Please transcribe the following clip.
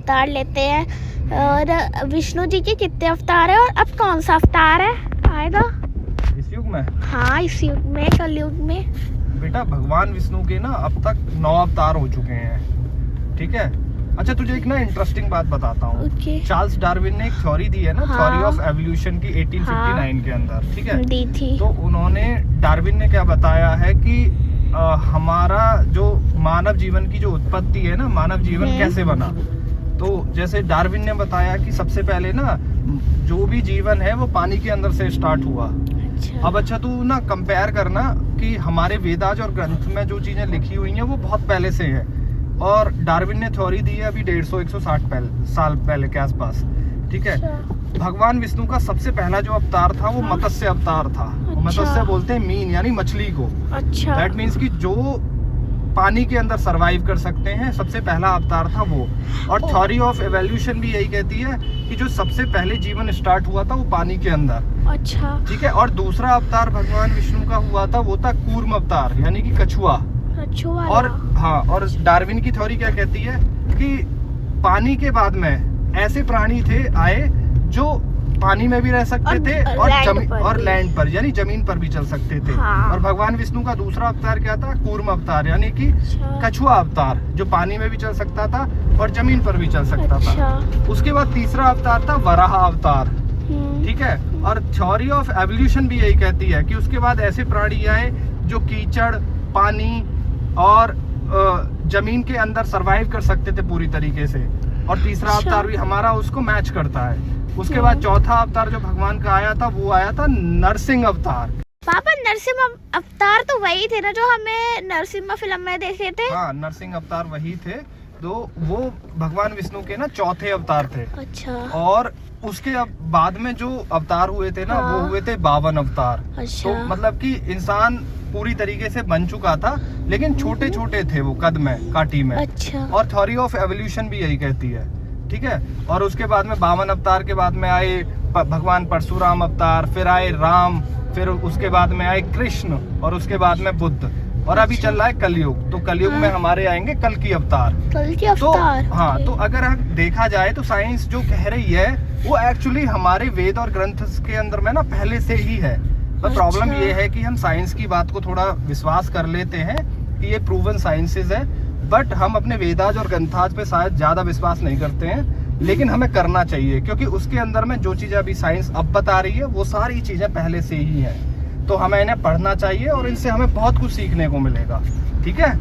अवतार लेते हैं। और विष्णु जी के कितने अवतार है और अब कौन सा अवतार है आएगा इस युग में? हाँ, इस युग में, कलयुग में। बेटा भगवान विष्णु के ना अब तक 9 अवतार हो चुके हैं, ठीक है। अच्छा तुझे एक ना इंटरेस्टिंग बात बताता हूँ। चार्ल्स डार्विन ने एक थ्योरी दी है ना, थ्योरी ऑफ एवोल्यूशन की 1859 के अंदर, ठीक है, दी थी। तो उन्होंने डार्विन ने क्या बताया है कि हमारा जो मानव जीवन की जो उत्पत्ति है ना, मानव जीवन कैसे बना, तो जैसे डार्विन ने बताया कि सबसे पहले ना जो भी जीवन है वो पानी के अंदर से स्टार्ट हुआ। अब अच्छा तू ना कंपेयर करना कि हमारे वेदाज और ग्रंथ में जो चीजें लिखी हुई हैं वो बहुत पहले से है, और डार्विन ने थ्योरी दी है अभी 150-160 साल पहले के आसपास, ठीक है। भगवान विष्णु का सबसे पहला जो अवतार था वो मत्स्य अवतार था। मत्स्य बोलते हैं मीन यानी मछली को। दैट मीन्स कि जो पानी के अंदर सरवाइव कर सकते हैं, सबसे पहला अवतार था वो। और थ्योरी ऑफ एवोल्यूशन भी यही कहती है कि जो सबसे पहले जीवन स्टार्ट हुआ था वो पानी के अंदर, अच्छा, ठीक है। और दूसरा अवतार भगवान विष्णु का हुआ था वो था कूर्म अवतार यानी कि कछुआ। और हाँ, और डार्विन की थ्योरी क्या कहती है कि पानी के बाद में ऐसे प्राणी थे आए जो पानी में भी रह सकते थे और लैंड पर यानी जमीन पर भी चल सकते थे। और भगवान विष्णु का दूसरा अवतार क्या था? कूर्म अवतार यानी कि कछुआ अवतार, जो पानी में भी चल सकता था और जमीन पर भी चल सकता था। उसके बाद तीसरा अवतार था वराह अवतार, ठीक है। और थ्योरी ऑफ एवोल्यूशन भी यही कहती है कि उसके बाद ऐसे प्राणी आए जो कीचड़, पानी और जमीन के अंदर सरवाइव कर सकते थे पूरी तरीके से। और तीसरा अवतार भी हमारा उसको मैच करता है। उसके बाद चौथा अवतार जो भगवान का आया था वो आया था नरसिंह अवतार। पापा नरसिंह अवतार तो वही थे ना जो हमें नरसिम्हा फिल्म में देखे थे? हाँ, नरसिंह अवतार वही थे, तो वो भगवान विष्णु के ना चौथे अवतार थे। अच्छा। और उसके बाद में जो अवतार हुए थे ना वो हुए थे 52 अवतार। अच्छा। तो मतलब कि इंसान पूरी तरीके से बन चुका था, लेकिन छोटे छोटे थे वो कद में, काटी में। अच्छा। और थ्योरी ऑफ एवोल्यूशन भी यही कहती है, ठीक है। और उसके बाद में 52 अवतार के बाद में आए भगवान परशुराम अवतार, फिर आए राम, फिर उसके बाद में आए कृष्ण, और उसके बाद में बुद्ध, और अभी चल रहा है कलयुग। तो कलयुग में हमारे आएंगे कल की अवतार। तो हाँ, तो अगर देखा जाए तो साइंस जो कह रही है वो एक्चुअली हमारे वेद और ग्रंथ के अंदर में ना पहले से ही है। पर प्रॉब्लम ये है कि हम साइंस की बात को थोड़ा विश्वास कर लेते हैं कि ये प्रूवन साइंसेज है, बट हम अपने वेदाज और ग्रंथाज पे शायद ज्यादा विश्वास नहीं करते हैं। लेकिन हमें करना चाहिए, क्योंकि उसके अंदर में जो चीजें अभी साइंस अब बता रही है वो सारी चीजें पहले से ही है। तो हमें इन्हें पढ़ना चाहिए और इनसे हमें बहुत कुछ सीखने को मिलेगा, ठीक है।